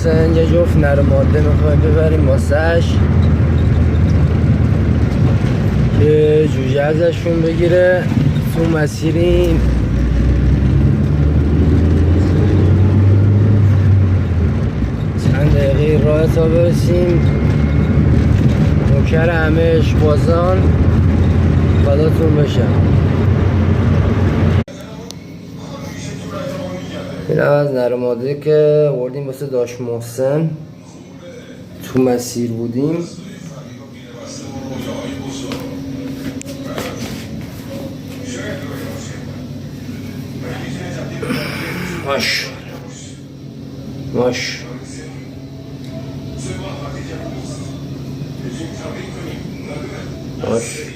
محسن یه جفت نر ماده میخوایم ببریم واسش که جوجه ازشون بگیره. تو مسیریم چند دقیقه راه تا برسیم نوکر همه عشقبازان فداتون بشم. این از نر ماده که آوردیم واسه داش محسن تو مسیر بودیم. ماش ماش ماش